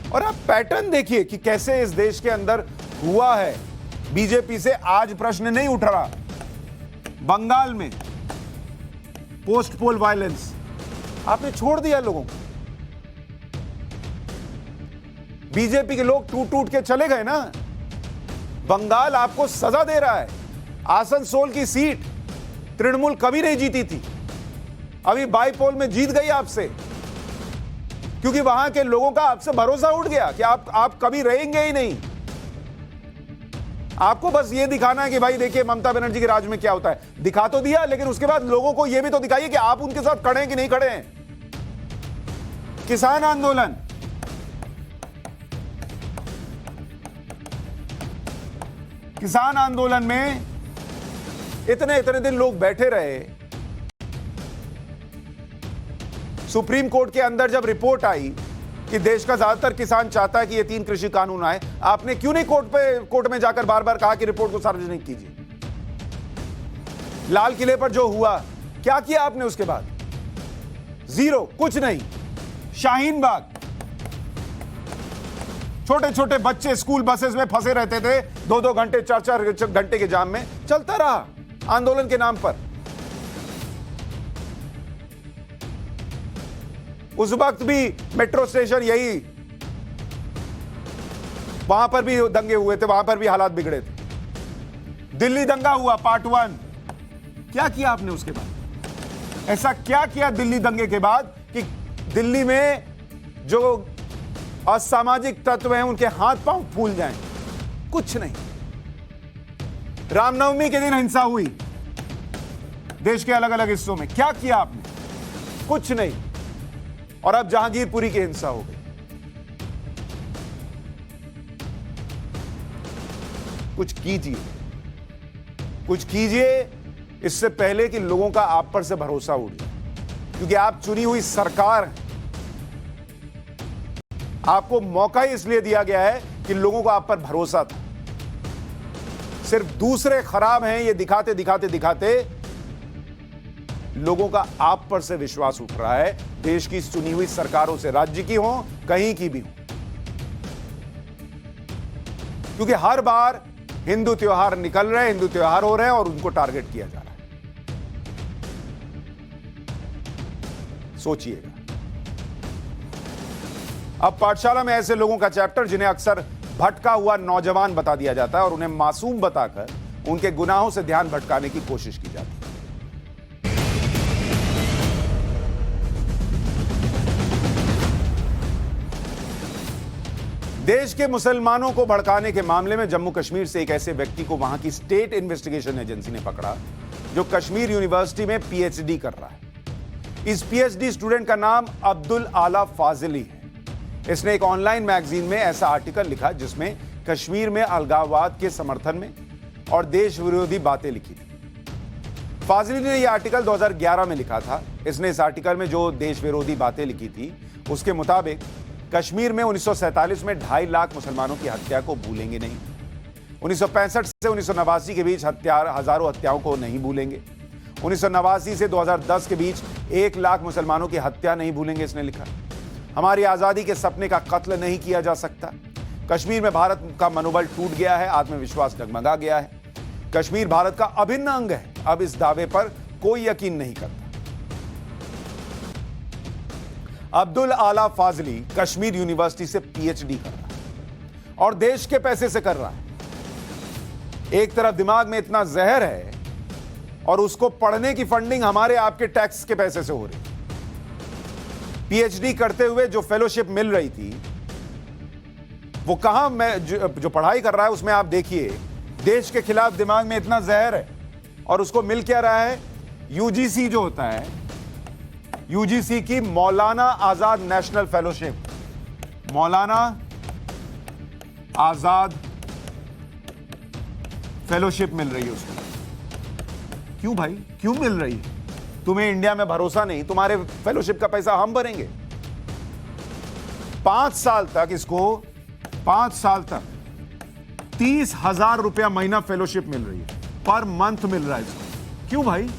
और आप पैटर्न देखिए कि कैसे इस देश के अंदर हुआ है। बीजेपी से आज प्रश्न नहीं उठ रहा। बंगाल में पोस्ट पोल वायलेंस आपने छोड़ दिया लोगों को। बीजेपी के लोग टूट टूट के चले गए ना। बंगाल आपको सजा दे रहा है। आसनसोल की सीट तृणमूल कभी नहीं जीती थी, अभी बाईपोल में जीत गई आपसे। क्योंकि वहां के लोगों का आपसे भरोसा उठ गया कि आप कभी रहेंगे ही नहीं। आपको बस ये दिखाना है कि भाई देखिए ममता बनर्जी के राज में क्या होता है। दिखा तो दिया, लेकिन उसके बाद लोगों को यह भी तो दिखाइए कि आप उनके साथ खड़े हैं कि नहीं खड़े हैं। किसान आंदोलन, किसान आंदोलन में इतने दिन लोग बैठे रहे। सुप्रीम कोर्ट के अंदर जब रिपोर्ट आई कि देश का ज्यादातर किसान चाहता है कि ये 3 कृषि कानून आए, आपने क्यों नहीं कोर्ट में जाकर बार बार कहा कि रिपोर्ट को सार्वजनिक कीजिए? लाल किले पर जो हुआ, क्या किया आपने उसके बाद? जीरो, कुछ नहीं। शाहीन बाग, छोटे छोटे बच्चे स्कूल बसेस में फंसे रहते थे, 2-2 घंटे 4-4 घंटे के जाम में, चलता रहा आंदोलन के नाम पर। उस वक्त भी मेट्रो स्टेशन यही, वहां पर भी दंगे हुए थे, वहां पर भी हालात बिगड़े थे। दिल्ली दंगा हुआ पार्ट 1, क्या किया आपने उसके बाद? ऐसा क्या किया दिल्ली दंगे के बाद कि दिल्ली में जो असामाजिक तत्व हैं उनके हाथ पांव फूल जाएं? कुछ नहीं। रामनवमी के दिन हिंसा हुई देश के अलग अलग हिस्सों में, क्या किया आपने? कुछ नहीं। और अब जहांगीरपुरी की हिंसा हो गई। कुछ कीजिए, कुछ कीजिए इससे पहले कि लोगों का आप पर से भरोसा उड़ जाए, क्योंकि आप चुनी हुई सरकार हैं। आपको मौका ही इसलिए दिया गया है कि लोगों को आप पर भरोसा था। सिर्फ दूसरे खराब हैं ये दिखाते दिखाते दिखाते लोगों का आप पर से विश्वास उठ रहा है। देश की चुनी हुई सरकारों से, राज्य की हो कहीं की भी हो, क्योंकि हर बार हिंदू त्योहार निकल रहे हैं, हिंदू त्योहार हो रहे हैं और उनको टारगेट किया जा रहा है। सोचिएगा। अब पाठशाला में ऐसे लोगों का चैप्टर जिन्हें अक्सर भटका हुआ नौजवान बता दिया जाता है और उन्हें मासूम बताकर उनके गुनाहों से ध्यान भटकाने की कोशिश की जाती है। देश के मुसलमानों को भड़काने के मामले में जम्मू कश्मीर से एक ऐसे व्यक्ति को वहां की स्टेट इन्वेस्टिगेशन एजेंसी ने पकड़ा जो कश्मीर यूनिवर्सिटी में पीएचडी कर रहा है। इस पीएचडी स्टूडेंट का नाम अब्दुल आला फाजिली है। इसने एक ऑनलाइन मैगजीन में ऐसा आर्टिकल लिखा जिसमें कश्मीर में अलगाववाद के समर्थन में और देश विरोधी बातें लिखी थी। फाजिली ने यह आर्टिकल 2011 में लिखा था। इसने इस आर्टिकल में जो देश विरोधी बातें लिखी थी उसके मुताबिक कश्मीर में 1947 में 2.5 लाख मुसलमानों की हत्या को भूलेंगे नहीं, 1965 से 1989 के बीच हजारों हत्याओं को नहीं भूलेंगे, 1989 से 2010 के बीच 1 लाख मुसलमानों की हत्या नहीं भूलेंगे। इसने लिखा, हमारी आजादी के सपने का कत्ल नहीं किया जा सकता। कश्मीर में भारत का मनोबल टूट गया है, आत्मविश्वास डगमगा गया है। कश्मीर भारत का अभिन्न अंग है। अब इस दावे पर कोई यकीन नहीं करता। अब्दुल आला फाजली कश्मीर यूनिवर्सिटी से पीएचडी कर रहा है और देश के पैसे से कर रहा है। एक तरफ दिमाग में इतना जहर है और उसको पढ़ने की फंडिंग हमारे आपके टैक्स के पैसे से हो रही। पीएचडी करते हुए जो फेलोशिप मिल रही थी वो कहां, मैं जो पढ़ाई कर रहा है उसमें आप देखिए देश के खिलाफ दिमाग में इतना जहर है और उसको मिल क्या रहा है? यूजीसी जो होता है, यूजीसी की Maulana Azad national fellowship, Maulana Azad fellowship मिल रही है उसको। क्यों भाई, क्यों मिल रही है? तुम्हें इंडिया में भरोसा नहीं? तुम्हारे फेलोशिप का पैसा हम भरेंगे। 5 साल तक इसको, 5 साल तक 30,000 रुपया महीना फेलोशिप मिल रही है, पर मंथ मिल रहा है इसको। क्यों भाई?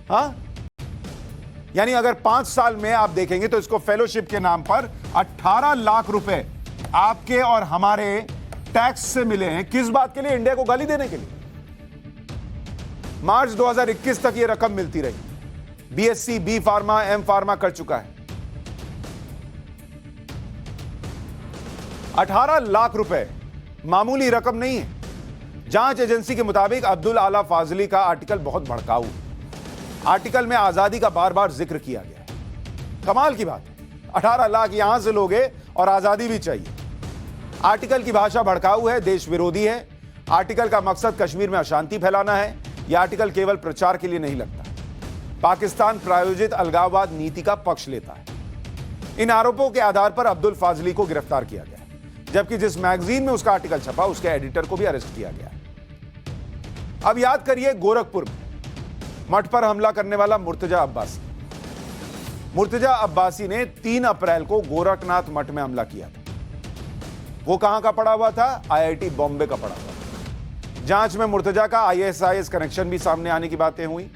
हाँ, यानी अगर 5 साल में आप देखेंगे तो इसको फेलोशिप के नाम पर 18 लाख रुपए आपके और हमारे टैक्स से मिले हैं। किस बात के लिए? इंडिया को गाली देने के लिए। मार्च 2021 तक यह रकम मिलती रही। BSc, B pharma, M pharma कर चुका है। 18 लाख रुपए मामूली रकम नहीं है। जांच एजेंसी के मुताबिक अब्दुल आला फाजली का आर्टिकल बहुत भड़काऊ है। आर्टिकल में आजादी का बार बार जिक्र किया गया है। कमाल की बात है, 18 लाख यहां से लोगे और आजादी भी चाहिए। आर्टिकल की भाषा भड़काऊ है, देश विरोधी है। आर्टिकल का मकसद कश्मीर में अशांति फैलाना है। यह आर्टिकल केवल प्रचार के लिए नहीं लगता, पाकिस्तान प्रायोजित अलगाववाद नीति का पक्ष लेता है। इन आरोपों के आधार पर अब्दुल फाजली को गिरफ्तार किया गया, जबकि जिस मैगजीन में उसका आर्टिकल छपा उसके एडिटर को भी अरेस्ट किया गया। अब याद करिए, गोरखपुर में मठ पर हमला करने वाला मुर्तजा अब्बासी। मुर्तजा अब्बासी ने 3 अप्रैल को गोरखनाथ मठ में हमला किया था। वो कहां का पड़ा हुआ था? IIT बॉम्बे का पड़ा हुआ था। जांच में मुर्तजा का ISIS कनेक्शन भी सामने आने की बातें हुई।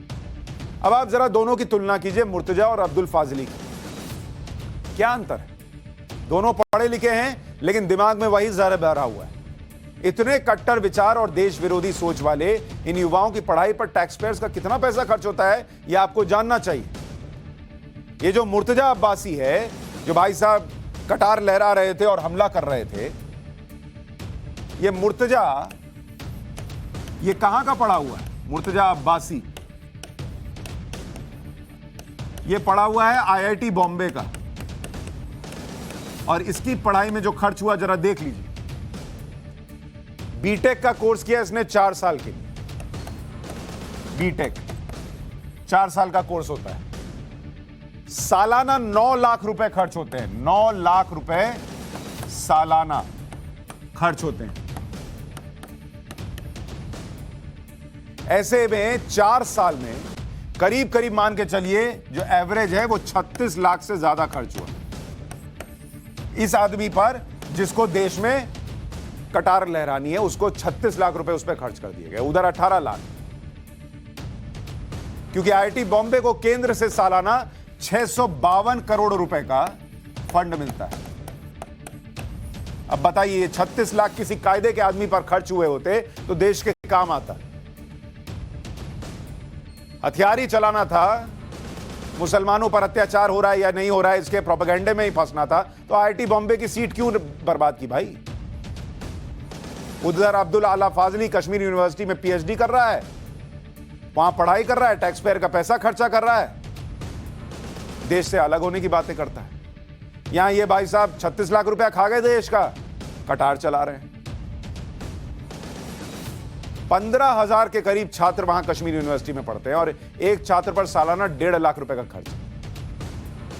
अब आप जरा दोनों की तुलना कीजिए, मुर्तजा और अब्दुल फाजली की। क्या अंतर है? दोनों पढ़े लिखे हैं, लेकिन दिमाग में वही जहर भरा हुआ है। इतने कट्टर विचार और देश विरोधी सोच वाले इन युवाओं की पढ़ाई पर टैक्स पेयर्स का कितना पैसा खर्च होता है, यह आपको जानना चाहिए। ये जो मुर्तजा अब्बासी है, जो भाई साहब कटार लहरा रहे थे और हमला कर रहे थे, ये मुर्तजा, ये कहां का पड़ा हुआ है? मुर्तजा अब्बासी ये पड़ा हुआ है IIT बॉम्बे का, और इसकी पढ़ाई में जो खर्च हुआ जरा देख लीजिए। बीटेक का कोर्स किया इसने 4 साल के लिए। बीटेक 4 साल का कोर्स होता है। सालाना 9 लाख रुपए खर्च होते हैं। 9 लाख रुपए सालाना खर्च होते हैं। ऐसे में 4 साल में करीब करीब मान के चलिए जो एवरेज है वो 36 लाख से ज्यादा खर्च हुआ इस आदमी पर, जिसको देश में कटार लहरानी है। उसको 36 लाख रुपए उस पर खर्च कर दिए गए, उधर 18 लाख। क्योंकि IIT बॉम्बे को केंद्र से सालाना 652 करोड़ रुपए का फंड मिलता है। अब बताइए, 36 लाख किसी कायदे के आदमी पर खर्च हुए होते तो देश के काम आता। हथियार ही चलाना था, मुसलमानों पर अत्याचार हो रहा है या नहीं हो रहा है इसके प्रोपेगेंडे में ही फंसना था, तो IIT बॉम्बे की सीट क्यों बर्बाद की भाई? उधर अब्दुल आला फाजली कश्मीर यूनिवर्सिटी में PhD कर रहा है, वहां पढ़ाई कर रहा है, टैक्स पेयर का पैसा खर्चा कर रहा है, देश से अलग होने की बातें करता है। यहां ये भाई साहब 36 लाख रुपया खा गए देश का, कटार चला रहे हैं। 15,000 के करीब छात्र वहां कश्मीर यूनिवर्सिटी में पढ़ते हैं और एक छात्र पर सालाना 1.5 लाख रुपए का खर्च।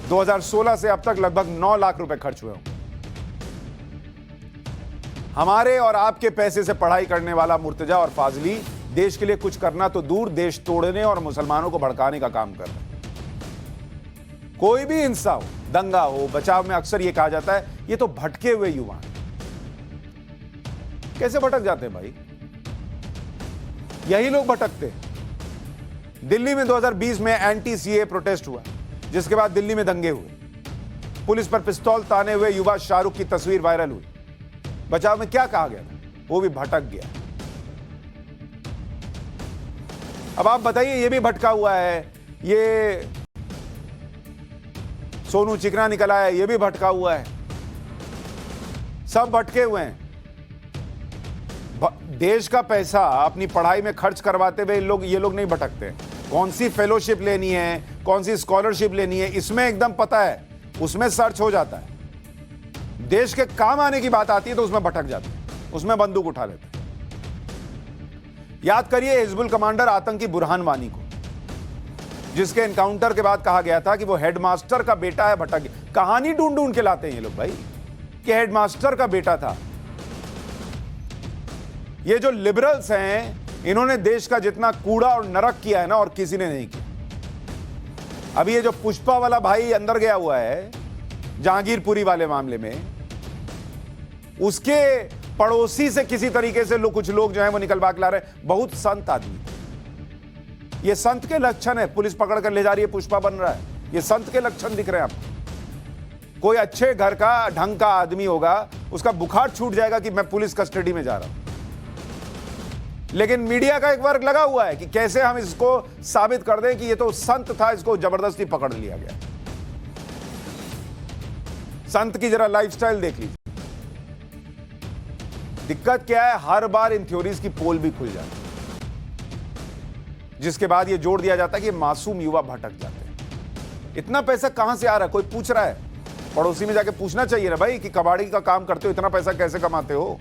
2016 से अब तक लगभग 9 लाख रुपए खर्च हुए होंगे। हमारे और आपके पैसे से पढ़ाई करने वाला मुर्तजा और फाजली देश के लिए कुछ करना तो दूर, देश तोड़ने और मुसलमानों को भड़काने का काम कर रहे हैं। कोई भी हिंसा हो, दंगा हो, बचाव में अक्सर यह कहा जाता है ये तो भटके हुए युवा हैं। कैसे भटक जाते हैं भाई? यही लोग भटकते हैं। दिल्ली में 2020 में एंटी CAA प्रोटेस्ट हुआ, जिसके बाद दिल्ली में दंगे हुए। पुलिस पर पिस्तौल ताने हुए युवा शाहरुख की तस्वीर वायरल हुई। बचाव में क्या कहा गया था? वो भी भटक गया। अब आप बताइए, ये भी भटका हुआ है, ये सोनू चिकना निकला है, ये भी भटका हुआ है, सब भटके हुए हैं। देश का पैसा अपनी पढ़ाई में खर्च करवाते हुए ये लोग नहीं भटकते। कौन सी फेलोशिप लेनी है, कौन सी स्कॉलरशिप लेनी है, इसमें एकदम पता है, उसमें सर्च हो जाता है। देश के काम आने की बात आती है तो उसमें भटक जाते हैं, उसमें बंदूक उठा लेते हैं। याद करिए हिजबुल कमांडर आतंकी बुरहान वानी को, जिसके एनकाउंटर के बाद कहा गया था कि वो हेडमास्टर का बेटा है, भटक गया। कहानी ढूंढ ढूंढ के लाते हैं ये लोग भाई कि हेडमास्टर का बेटा था। ये जो लिबरल्स हैं, इन्होंने देश का जितना कूड़ा और नरक किया है ना, और किसी ने नहीं किया। अभी ये जो पुष्पा वाला भाई अंदर गया हुआ है जहांगीरपुरी वाले मामले में, उसके पड़ोसी से किसी तरीके से कुछ लोग जो हैं वो निकलवा के ला रहे हैं। बहुत संत आदमी, ये संत के लक्षण है। पुलिस पकड़ कर ले जा रही है, पुष्पा बन रहा है, ये संत के लक्षण दिख रहे हैं आपको। कोई अच्छे घर का ढंग का आदमी होगा, उसका बुखार छूट जाएगा कि मैं पुलिस कस्टडी में जा रहा हूं। लेकिन मीडिया का एक वर्ग लगा हुआ है कि कैसे हम इसको साबित कर दें कि ये तो संत था, इसको जबरदस्ती पकड़ लिया गया। संत की जरा लाइफस्टाइल देख लीजिए। दिक्कत क्या है, हर बार इन थ्योरीज की पोल भी खुल जाती है, जिसके बाद ये जोड़ दिया जाता है कि मासूम युवा भटक जाते हैं। इतना पैसा कहां से आ रहा है? कोई पूछ रहा है? पड़ोसी में जाके पूछना चाहिए ना भाई कि कबाड़ी का काम करते हो, इतना पैसा कैसे कमाते हो।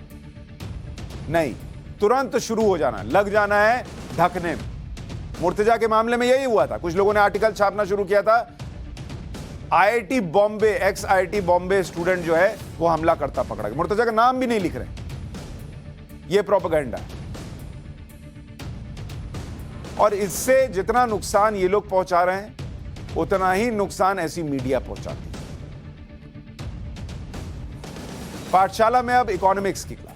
नहीं, तुरंत शुरू हो जाना, लग जाना है ढकने में। मुर्तजा के मामले में यही हुआ था। कुछ लोगों ने आर्टिकल छापना शुरू किया था, IIT Bombay, x IIT Bombay student जो है वो हमला करता पकड़ा गया। मुर्तजा का नाम भी नहीं लिख रहे, ये प्रोपेगेंडा है। और इससे जितना नुकसान ये लोग पहुंचा रहे हैं, उतना ही नुकसान ऐसी मीडिया पहुंचाती है। पाठशाला में अब इकोनॉमिक्स की क्लास।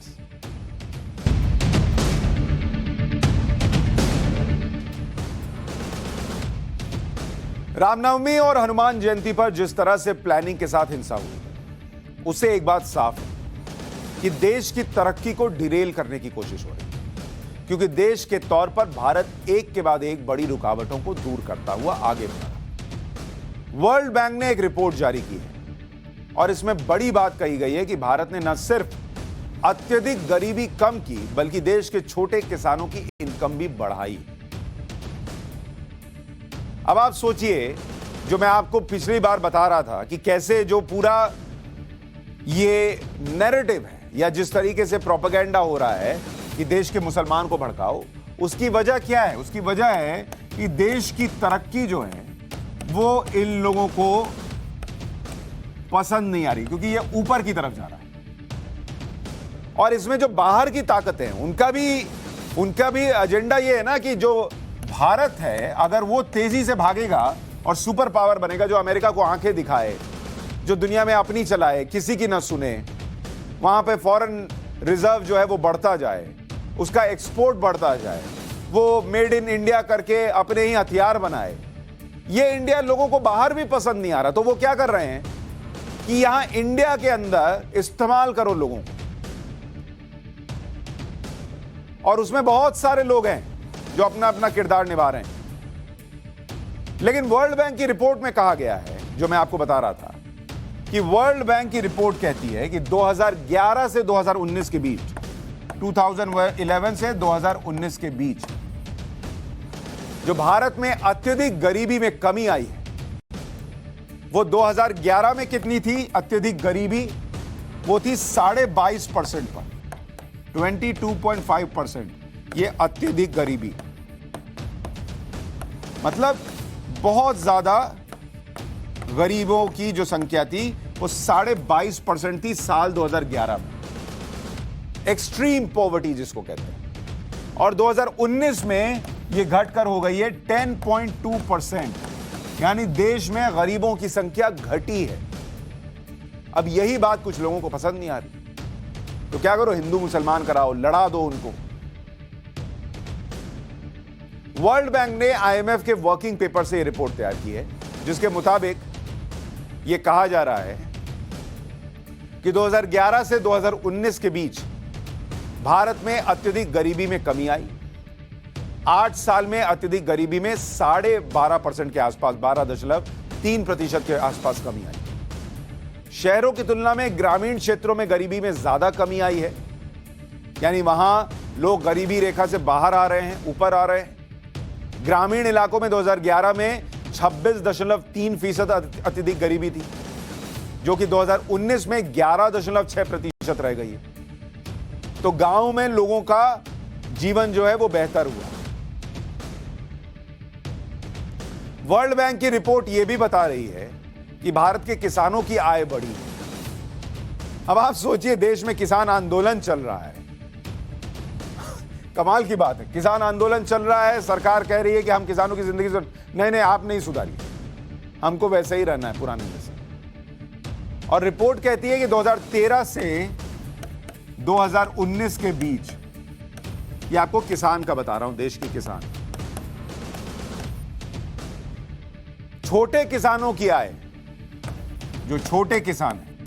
रामनवमी और हनुमान जयंती पर जिस तरह से प्लानिंग के साथ हिंसा हुई, उससे एक बात साफ है कि देश की तरक्की को डिरेल करने की कोशिश हो रही है, क्योंकि देश के तौर पर भारत एक के बाद एक बड़ी रुकावटों को दूर करता हुआ आगे बढ़ रहा है। वर्ल्ड बैंक ने एक रिपोर्ट जारी की है और इसमें बड़ी बात कही गई है कि भारत ने न सिर्फ अत्यधिक गरीबी कम की, बल्कि देश के छोटे किसानों की इनकम भी बढ़ाई। अब आप सोचिए, जो मैं आपको पिछली बार बता रहा था कि कैसे जो पूरा ये नैरेटिव है या जिस तरीके से प्रोपेगेंडा हो रहा है कि देश के मुसलमान को भड़काओ, उसकी वजह क्या है? उसकी वजह है कि देश की तरक्की जो है वो इन लोगों को पसंद नहीं आ रही, क्योंकि ये ऊपर की तरफ जा रहा है। और इसमें जो बाहर की ताकतें हैं, उनका भी एजेंडा ये है ना कि जो भारत है, अगर वो तेजी से भागेगा और सुपर पावर बनेगा, जो अमेरिका को आंखें दिखाए, जो दुनिया में अपनी चलाए, किसी की ना सुने, वहां पे फॉरेन रिजर्व जो है वो बढ़ता जाए, उसका एक्सपोर्ट बढ़ता जाए, वो मेड इन इंडिया करके अपने ही हथियार बनाए, ये इंडिया लोगों को बाहर भी पसंद नहीं आ रहा। तो वो क्या कर रहे हैं कि यहां इंडिया के अंदर इस्तेमाल करो लोगों को, और उसमें बहुत सारे लोग हैं जो अपना अपना किरदार निभा रहे हैं। लेकिन वर्ल्ड बैंक की रिपोर्ट में कहा गया है, जो मैं आपको बता रहा था, कि वर्ल्ड बैंक की रिपोर्ट कहती है कि 2011 से 2019 के बीच, 2011 से 2019 के बीच जो भारत में अत्यधिक गरीबी में कमी आई है, वो 2011 में कितनी थी अत्यधिक गरीबी? वो थी 22.5% पर, 22.5%। ये अत्यधिक गरीबी मतलब बहुत ज्यादा गरीबों की जो संख्या थी वो 22.5% थी साल 2011 में, एक्सट्रीम पॉवर्टी जिसको कहते हैं। और 2019 में ये घटकर हो गई है 10.2%, यानी देश में गरीबों की संख्या घटी है। अब यही बात कुछ लोगों को पसंद नहीं आ रही, तो क्या करो, हिंदू मुसलमान कराओ, लड़ा दो उनको। वर्ल्ड बैंक ने आईएमएफ के वर्किंग पेपर से यह रिपोर्ट तैयार की है, जिसके मुताबिक यह कहा जा रहा है कि 2011 से 2019 के बीच भारत में अत्यधिक गरीबी में कमी आई। 8 साल में अत्यधिक गरीबी में 12.5% के आसपास, 12.3% के आसपास कमी आई। शहरों की तुलना में ग्रामीण क्षेत्रों में गरीबी में ज्यादा कमी आई है, यानी वहां लोग गरीबी रेखा से बाहर आ रहे हैं, ऊपर आ रहे हैं। ग्रामीण इलाकों में 2011 में 26.3% अत्यधिक गरीबी थी, जो कि 2019 में 11.6% रह गई है। तो गांव में लोगों का जीवन जो है वो बेहतर हुआ। वर्ल्ड बैंक की रिपोर्ट यह भी बता रही है कि भारत के किसानों की आय बढ़ी है। अब आप सोचिए, देश में किसान आंदोलन चल रहा है, कमाल की बात है, किसान आंदोलन चल रहा है, सरकार कह रही है कि हम किसानों की जिंदगी नहीं, आप नहीं सुधारिए, हमको वैसे ही रहना है पुराने जैसे। और रिपोर्ट कहती है कि 2013 से 2019 के बीच, ये आपको किसान का बता रहा हूं, देश के किसान, छोटे किसानों की आय, जो छोटे किसान हैं,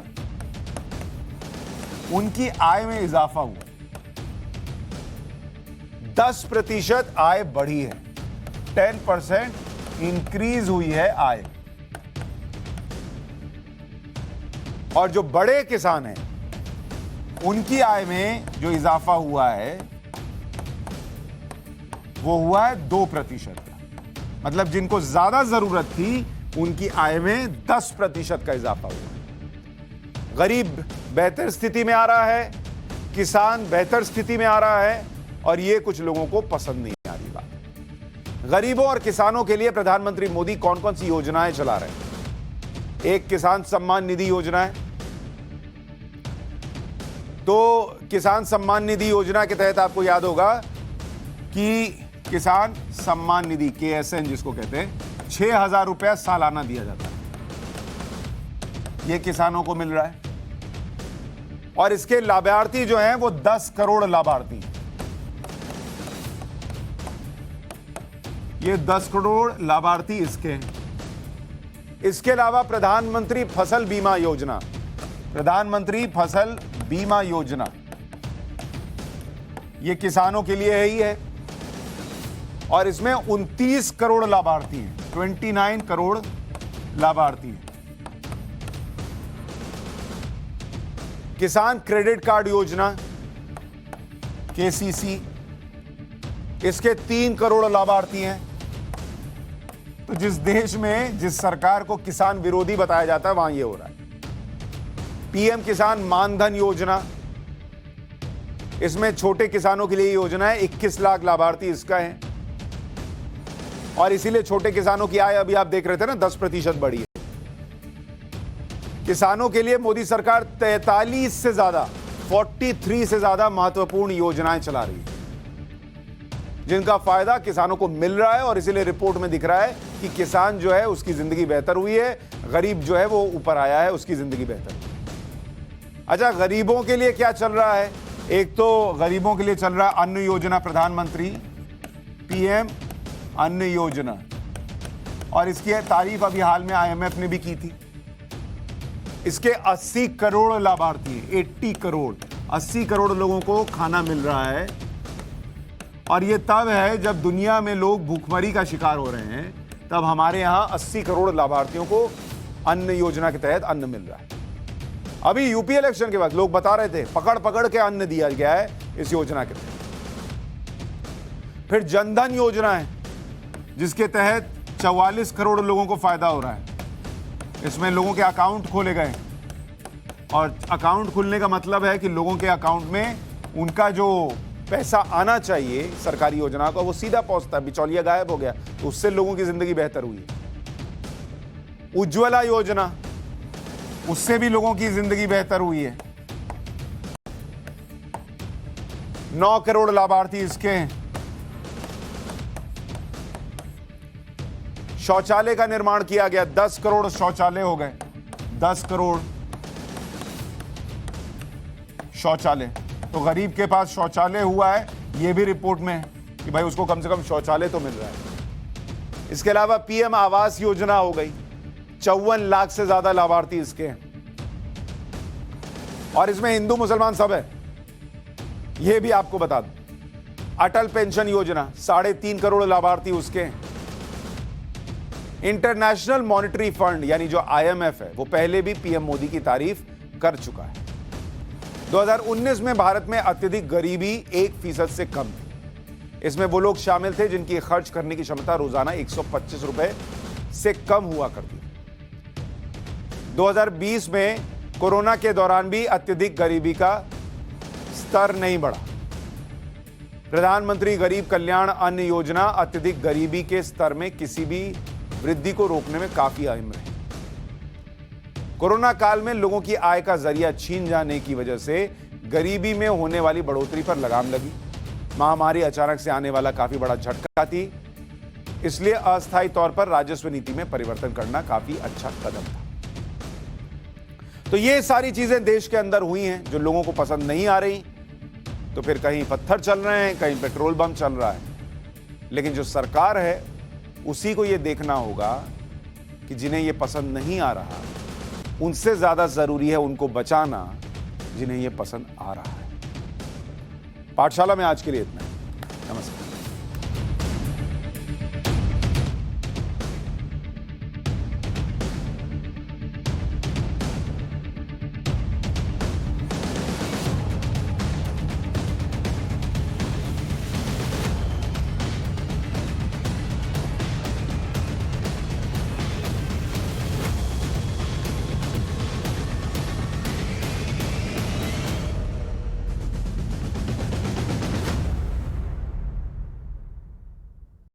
उनकी आय में इजाफा हुआ, 10% आय बढ़ी है, 10% इंक्रीज हुई है आय। और जो बड़े किसान हैं, उनकी आय में जो इजाफा हुआ है वो हुआ है 2% का। मतलब जिनको ज्यादा जरूरत थी, उनकी आय में 10% का इजाफा हुआ। गरीब बेहतर स्थिति में आ रहा है, किसान बेहतर स्थिति में आ रहा है, और ये कुछ लोगों को पसंद नहीं आ रही बात। गरीबों और किसानों के लिए प्रधानमंत्री मोदी कौन कौन सी योजनाएं चला रहे हैं। एक किसान सम्मान निधि योजना है। तो किसान सम्मान निधि योजना के तहत आपको याद होगा कि किसान सम्मान निधि KSN जिसको कहते हैं, 6,000 रुपया सालाना दिया जाता है। ये किसानों को मिल रहा है, और इसके लाभार्थी जो हैं वो 10 करोड़ लाभार्थी हैं। ये 10 करोड़ लाभार्थी इसके हैं। इसके अलावा प्रधानमंत्री फसल बीमा योजना, प्रधानमंत्री फसल बीमा योजना, ये किसानों के लिए ही है, और इसमें 29 करोड़ लाभार्थी हैं, 29 करोड़ लाभार्थी हैं। किसान क्रेडिट कार्ड योजना KCC, इसके 3 करोड़ लाभार्थी हैं। तो जिस देश में जिस सरकार को किसान विरोधी बताया जाता है वहां ये हो रहा है। PM किसान मानधन योजना, इसमें छोटे किसानों के लिए योजना है, 21 लाख लाभार्थी इसका है, और इसीलिए छोटे किसानों की आय अभी आप देख रहे थे ना 10% बढ़ी है। किसानों के लिए मोदी सरकार 43 से ज्यादा, 43 से ज्यादा महत्वपूर्ण योजनाएं चला रही है, जिनका फायदा किसानों को मिल रहा है, और इसीलिए रिपोर्ट में दिख रहा है कि किसान जो है उसकी जिंदगी बेहतर हुई है, गरीब जो है वो ऊपर आया है, उसकी जिंदगी बेहतर हुई। अच्छा, गरीबों के लिए क्या चल रहा है? एक तो गरीबों के लिए चल रहा है अन्न योजना, प्रधानमंत्री PM अन्न योजना, और इसकी तारीफ अभी हाल में IMF ने भी की थी। इसके 80 करोड़ लाभार्थी, 80 करोड़, 80 करोड़ लोगों को खाना मिल रहा है, और ये तब है जब दुनिया में लोग भूखमरी का शिकार हो रहे हैं, तब हमारे यहां 80 करोड़ लाभार्थियों को अन्न योजना के तहत अन्न मिल रहा है। अभी यूपी इलेक्शन के वक्त लोग बता रहे थे पकड़ पकड़ के अन्न दिया गया है इस योजना के तहत। फिर जनधन योजना है, जिसके तहत 44 करोड़ लोगों को फायदा हो रहा है। इसमें लोगों के अकाउंट खोले गए, और अकाउंट खुलने का मतलब है कि लोगों के अकाउंट में उनका जो पैसा आना चाहिए सरकारी योजना का वो सीधा पहुंचता है, बिचौलिया गायब हो गया, तो उससे लोगों की जिंदगी बेहतर हुई है। उज्ज्वला योजना, उससे भी लोगों की जिंदगी बेहतर हुई है। 9 करोड़ लाभार्थी इसके हैं। शौचालय का निर्माण किया गया, 10 करोड़ शौचालय हो गए, 10 करोड़ शौचालय। तो गरीब के पास शौचालय हुआ है, यह भी रिपोर्ट में है कि भाई उसको कम से कम शौचालय तो मिल रहा है। इसके अलावा PM आवास योजना हो गई, 54 लाख से ज्यादा लाभार्थी इसके हैं, और इसमें हिंदू मुसलमान सब है, यह भी आपको बता दूं। अटल पेंशन योजना, 3.5 करोड़ लाभार्थी उसके हैं। इंटरनेशनल मॉनेटरी फंड यानी जो IMF है, वो पहले भी PM मोदी की तारीफ कर चुका है। 2019 में भारत में अत्यधिक गरीबी 1% से कम थी। इसमें वो लोग शामिल थे जिनकी खर्च करने की क्षमता रोजाना 125 रुपए से कम हुआ करती थी। 2020 में कोरोना के दौरान भी अत्यधिक गरीबी का स्तर नहीं बढ़ा। प्रधानमंत्री गरीब कल्याण अन्न योजना अत्यधिक गरीबी के स्तर में किसी भी वृद्धि को रोकने में काफी अहम रही। कोरोना काल में लोगों की आय का जरिया छीन जाने की वजह से गरीबी में होने वाली बढ़ोतरी पर लगाम लगी। महामारी अचानक से आने वाला काफी बड़ा झटका थी, इसलिए अस्थायी तौर पर राजस्व नीति में परिवर्तन करना काफी अच्छा कदम था। तो ये सारी चीजें देश के अंदर हुई हैं जो लोगों को पसंद नहीं आ रही। तो फिर कहीं पत्थर चल रहे हैं, कहीं पेट्रोल बम चल रहा है, लेकिन जो सरकार है उसी को ये देखना होगा कि जिन्हें ये पसंद नहीं आ रहा, उनसे ज्यादा जरूरी है उनको बचाना जिन्हें ये पसंद आ रहा है। पाठशाला में आज के लिए इतना है।